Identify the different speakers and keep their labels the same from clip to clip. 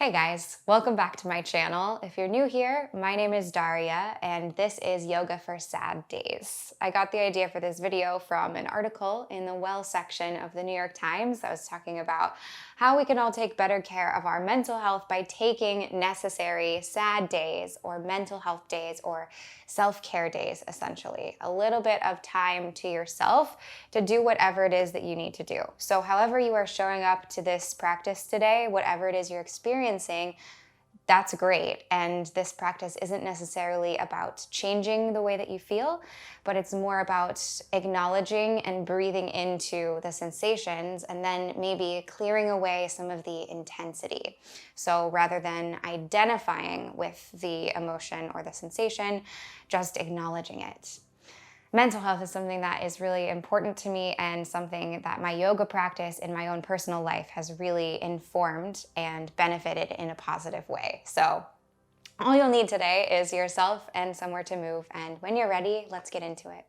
Speaker 1: Hey guys, welcome back to my channel. If you're new here, my name is Daria and this is Yoga for Sad Days. I got the idea for this video from an article in the Well section of the New York Times that was talking about how we can all take better care of our mental health by taking necessary sad days or mental health days or self-care days, essentially. A little bit of time to yourself to do whatever it is that you need to do. So however you are showing up to this practice today, whatever it is you're experiencing, that's great. And this practice isn't necessarily about changing the way that you feel, but it's more about acknowledging and breathing into the sensations and then maybe clearing away some of the intensity. So rather than identifying with the emotion or the sensation, just acknowledging it. Mental health is something that is really important to me and something that my yoga practice in my own personal life has really informed and benefited in a positive way. So all you'll need today is yourself and somewhere to move. And when you're ready, let's get into it.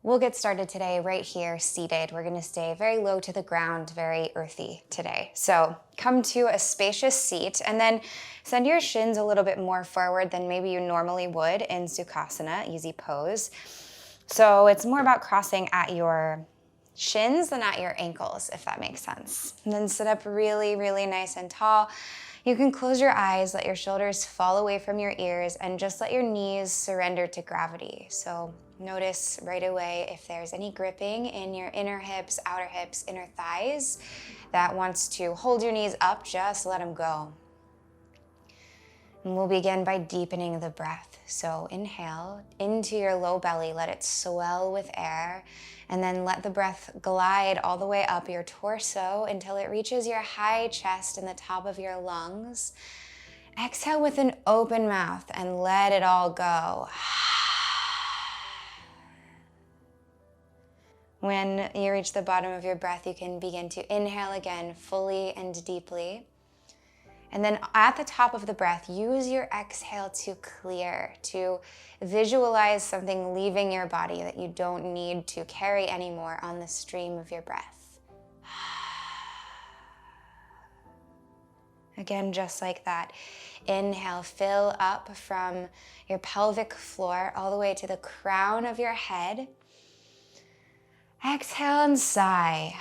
Speaker 1: We'll get started today right here, seated. We're gonna stay very low to the ground, very earthy today. So come to a spacious seat and then send your shins a little bit more forward than maybe you normally would in Sukhasana, easy pose. So it's more about crossing at your shins than at your ankles, if that makes sense. And then sit up really, really nice and tall. You can close your eyes, let your shoulders fall away from your ears, and just let your knees surrender to gravity. So notice right away if there's any gripping in your inner hips, outer hips, inner thighs that wants to hold your knees up, just let them go. And we'll begin by deepening the breath. So inhale into your low belly, let it swell with air, and then let the breath glide all the way up your torso until it reaches your high chest and the top of your lungs. Exhale with an open mouth and let it all go. When you reach the bottom of your breath, you can begin to inhale again fully and deeply. And then at the top of the breath, use your exhale to clear, to visualize something leaving your body that you don't need to carry anymore on the stream of your breath. Again, just like that. Inhale, fill up from your pelvic floor all the way to the crown of your head. Exhale and sigh.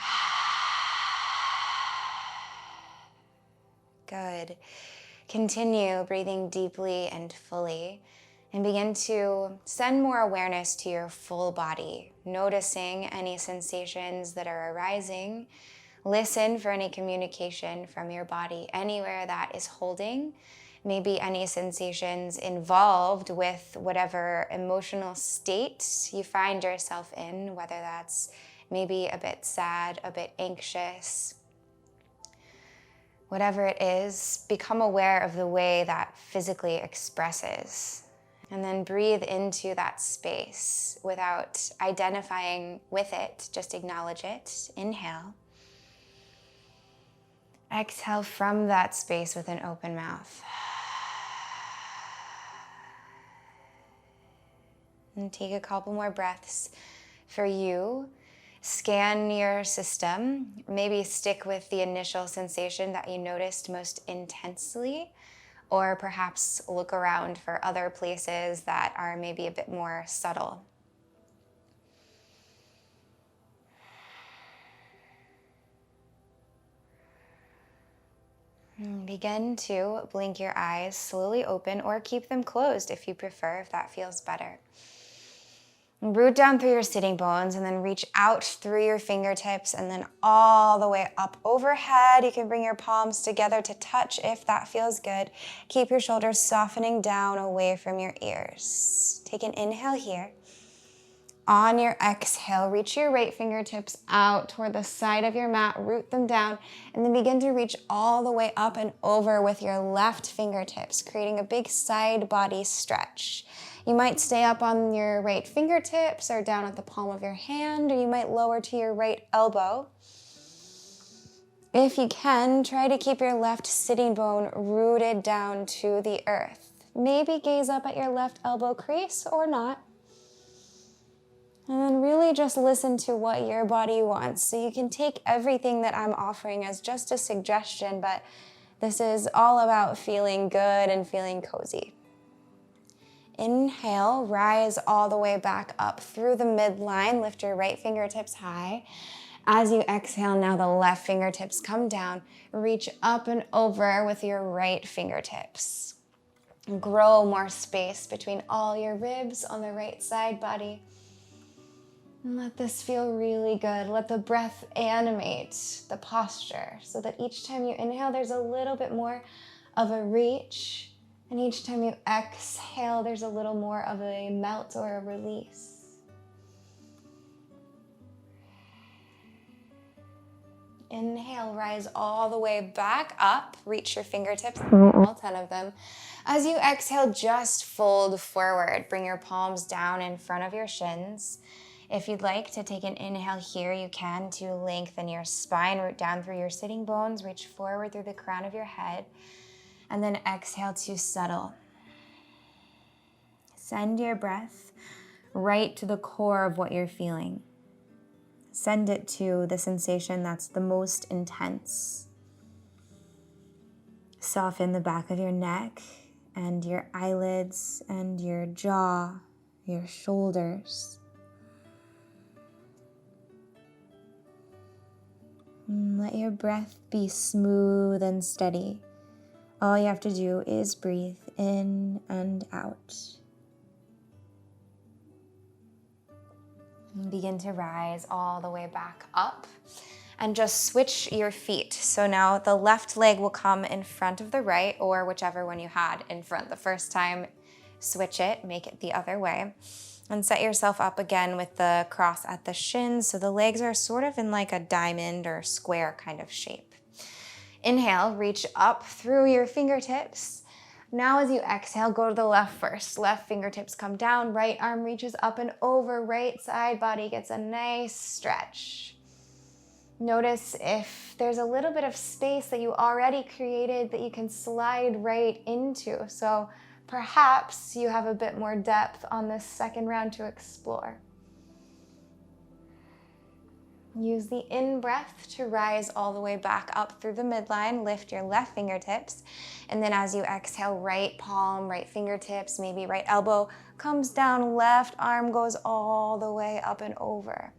Speaker 1: Good. Continue breathing deeply and fully and begin to send more awareness to your full body, noticing any sensations that are arising. Listen for any communication from your body, anywhere that is holding, maybe any sensations involved with whatever emotional state you find yourself in, whether that's maybe a bit sad, a bit anxious. Whatever it is, become aware of the way that physically expresses. And then breathe into that space without identifying with it, just acknowledge it. Inhale. Exhale from that space with an open mouth. And take a couple more breaths for you. Scan your system, maybe stick with the initial sensation that you noticed most intensely, or perhaps look around for other places that are maybe a bit more subtle. And begin to blink your eyes slowly open or keep them closed if you prefer, if that feels better. Root down through your sitting bones and then reach out through your fingertips and then all the way up overhead. You can bring your palms together to touch if that feels good. Keep your shoulders softening down away from your ears. Take an inhale here. On your exhale, reach your right fingertips out toward the side of your mat, root them down, and then begin to reach all the way up and over with your left fingertips, creating a big side body stretch. You might stay up on your right fingertips or down at the palm of your hand, or you might lower to your right elbow. If you can, try to keep your left sitting bone rooted down to the earth. Maybe gaze up at your left elbow crease or not. And then really just listen to what your body wants. So you can take everything that I'm offering as just a suggestion, but This is all about feeling good and feeling cozy. Inhale, rise all the way back up through the midline. Lift your right fingertips high. As you exhale, now the left fingertips come down. Reach up and over with your right fingertips. Grow more space between all your ribs on the right side body. And let this feel really good. Let the breath animate the posture so that each time you inhale, there's a little bit more of a reach. And each time you exhale, there's a little more of a melt or a release. Inhale, rise all the way back up. Reach your fingertips, all 10 of them. As you exhale, just fold forward. Bring your palms down in front of your shins. If you'd like to take an inhale here, you can to lengthen your spine, root down through your sitting bones, reach forward through the crown of your head, and then exhale to settle. Send your breath right to the core of what you're feeling. Send it to the sensation that's the most intense. Soften the back of your neck and your eyelids and your jaw, your shoulders. And let your breath be smooth and steady. All you have to do is breathe in and out. And begin to rise all the way back up and just switch your feet. So now the left leg will come in front of the right, or whichever one you had in front the first time. Switch it, make it the other way. And set yourself up again with the cross at the shins, so the legs are sort of in like a diamond or square kind of shape. Inhale, reach up through your fingertips. Now as you exhale, go to the left first. Left fingertips come down, right arm reaches up and over, right side body gets a nice stretch. Notice if there's a little bit of space that you already created that you can slide right into. So perhaps you have a bit more depth on this second round to explore. Use the in-breath to rise all the way back up through the midline. Lift your left fingertips. And then as you exhale, right palm, right fingertips, maybe right elbow comes down, left arm goes all the way up and over.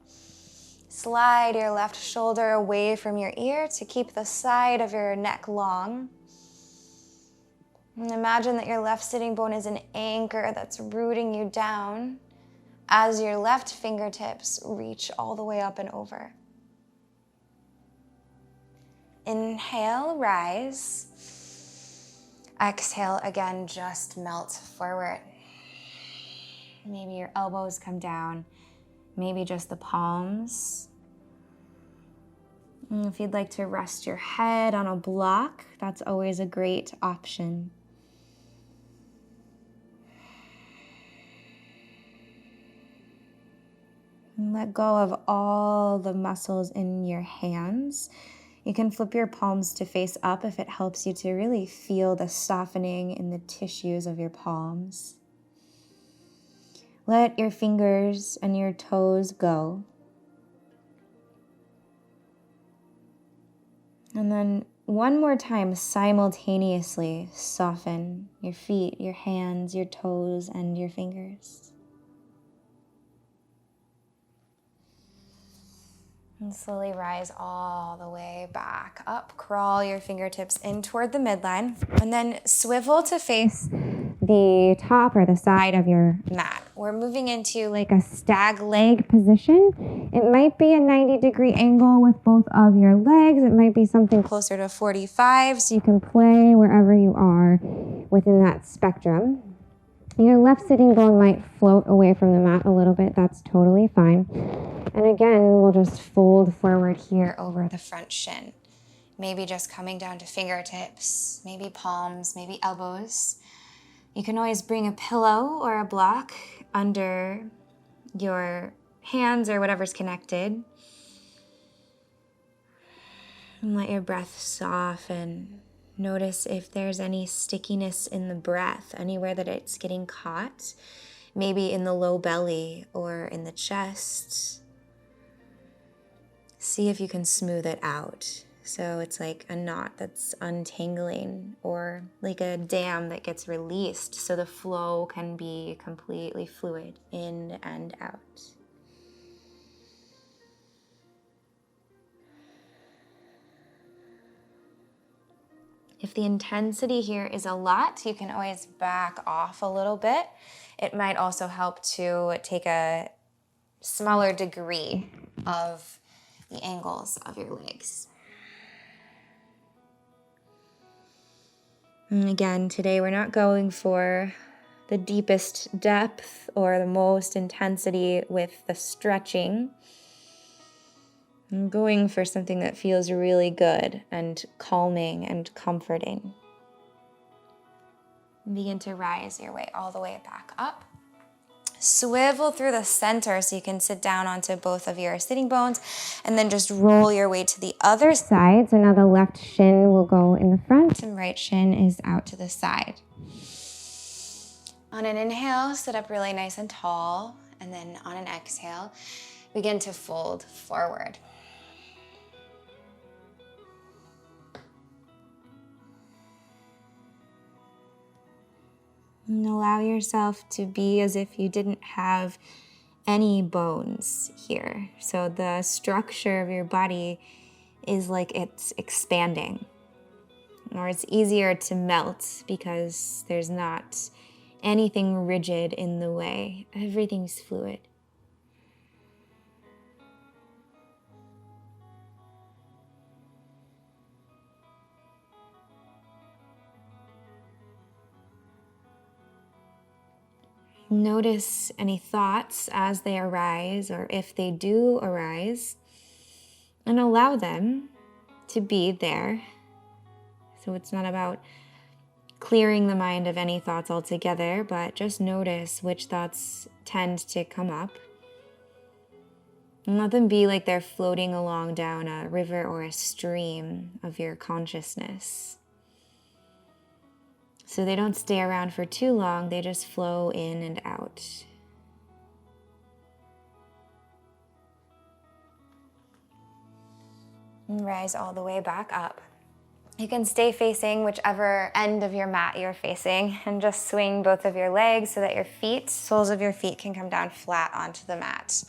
Speaker 1: Slide your left shoulder away from your ear to keep the side of your neck long. And imagine that your left sitting bone is an anchor that's rooting you down as your left fingertips reach all the way up and over. Inhale, rise. Exhale, again, just melt forward. Maybe your elbows come down, maybe just the palms. And if you'd like to rest your head on a block, that's always a great option. And let go of all the muscles in your hands. You can flip your palms to face up if it helps you to really feel the softening in the tissues of your palms. Let your fingers and your toes go. And then one more time, simultaneously soften your feet, your hands, your toes, and your fingers. And slowly rise all the way back up. Crawl your fingertips in toward the midline. And then swivel to face the top or the side of your mat. We're moving into like a stag leg position. It might be a 90-degree angle with both of your legs. It might be something closer to 45, so you can play wherever you are within that spectrum. Your left sitting bone might float away from the mat a little bit. That's totally fine. And again, we'll just fold forward here over the front shin. Maybe just coming down to fingertips, maybe palms, maybe elbows. You can always bring a pillow or a block under your hands or whatever's connected. And let your breath soften. Notice if there's any stickiness in the breath, anywhere that it's getting caught, maybe in the low belly or in the chest. See if you can smooth it out. So it's like a knot that's untangling, or like a dam that gets released so the flow can be completely fluid in and out. If the intensity here is a lot, you can always back off a little bit. It might also help to take a smaller degree of the angles of your legs. And again, today we're not going for the deepest depth or the most intensity with the stretching. I'm going for something that feels really good and calming and comforting. Begin to rise your way all the way back up. Swivel through the center so you can sit down onto both of your sitting bones, and then just roll your way to the other side. So now the left shin will go in the front and right shin is out to the side. On an inhale, sit up really nice and tall, and then on an exhale, begin to fold forward. And allow yourself to be as if you didn't have any bones here. So the structure of your body is like it's expanding, or it's easier to melt because there's not anything rigid in the way. Everything's fluid. Notice any thoughts as they arise, or if they do arise, and allow them to be there. So it's not about clearing the mind of any thoughts altogether, but just notice which thoughts tend to come up. And let them be like they're floating along down a river or a stream of your consciousness. So they don't stay around for too long, they just flow in and out. And rise all the way back up. You can stay facing whichever end of your mat you're facing, and just swing both of your legs so that your feet, soles of your feet, can come down flat onto the mat.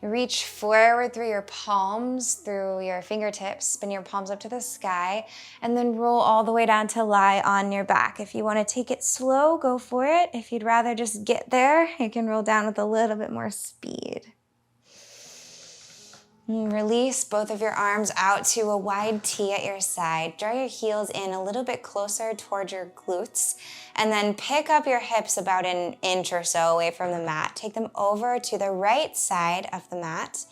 Speaker 1: Reach forward through your palms, through your fingertips, spin your palms up to the sky, and then roll all the way down to lie on your back. If you want to take it slow, go for it. If you'd rather just get there, you can roll down with a little bit more speed. And release both of your arms out to a wide T at your side. Draw your heels in a little bit closer towards your glutes, and then pick up your hips about an inch or so away from the mat. Take them over to the right side of the mat.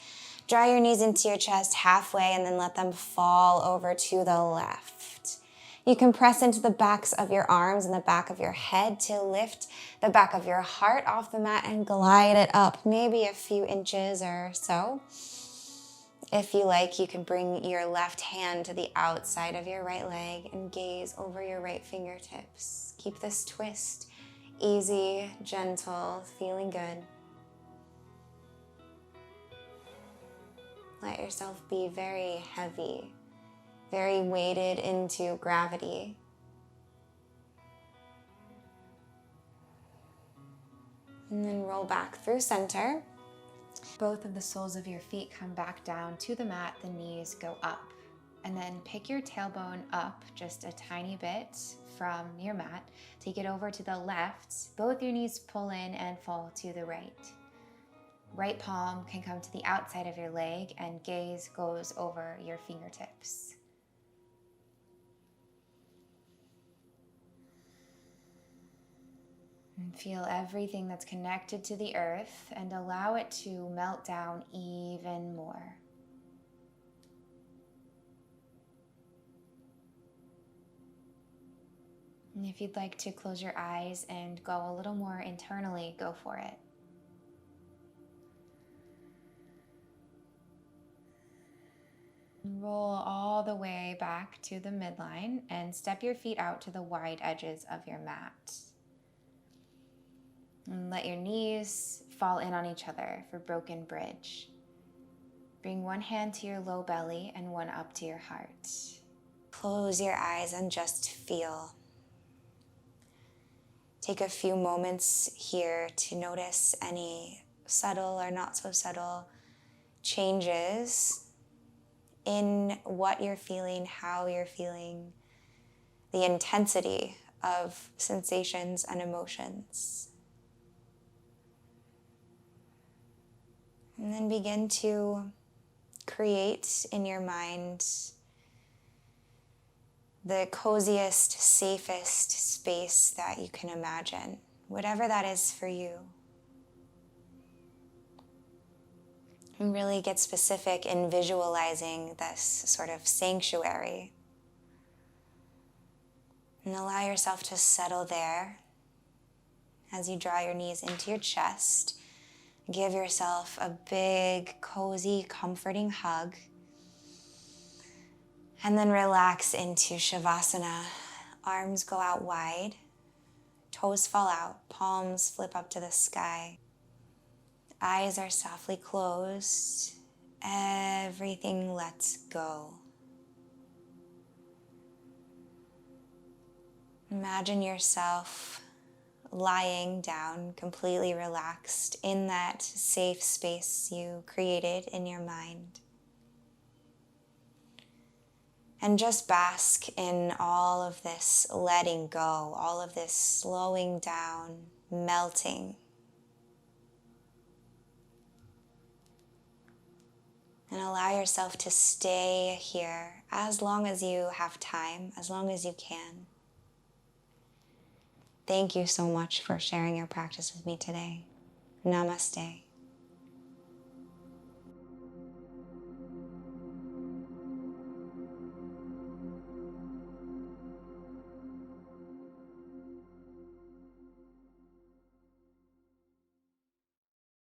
Speaker 1: Draw your knees into your chest halfway, and then let them fall over to the left. You can press into the backs of your arms and the back of your head to lift the back of your heart off the mat and glide it up maybe a few inches or so. If you like, you can bring your left hand to the outside of your right leg and gaze over your right fingertips. Keep this twist easy, gentle, feeling good. Let yourself be very heavy, very weighted into gravity. And then roll back through center. Both of the soles of your feet come back down to the mat, the knees go up. And then pick your tailbone up just a tiny bit from your mat. Take it over to the left. Both your knees pull in and fall to the right. Right palm can come to the outside of your leg, and gaze goes over your fingertips. And feel everything that's connected to the earth and allow it to melt down even more. And if you'd like to close your eyes and go a little more internally, go for it. Roll all the way back to the midline and step your feet out to the wide edges of your mat. And let your knees fall in on each other for broken bridge. Bring one hand to your low belly and one up to your heart. Close your eyes and just feel. Take a few moments here to notice any subtle or not so subtle changes in what you're feeling, how you're feeling, the intensity of sensations and emotions. And then begin to create in your mind the coziest, safest space that you can imagine, whatever that is for you. And really get specific in visualizing this sort of sanctuary. And allow yourself to settle there as you draw your knees into your chest. Give yourself a big, cozy, comforting hug. And then relax into shavasana. Arms go out wide, toes fall out, palms flip up to the sky. Eyes are softly closed. Everything lets go. Imagine yourself lying down, completely relaxed in that safe space you created in your mind. And just bask in all of this letting go, all of this slowing down, melting. And allow yourself to stay here as long as you have time, as long as you can. Thank you so much for sharing your practice with me today. Namaste.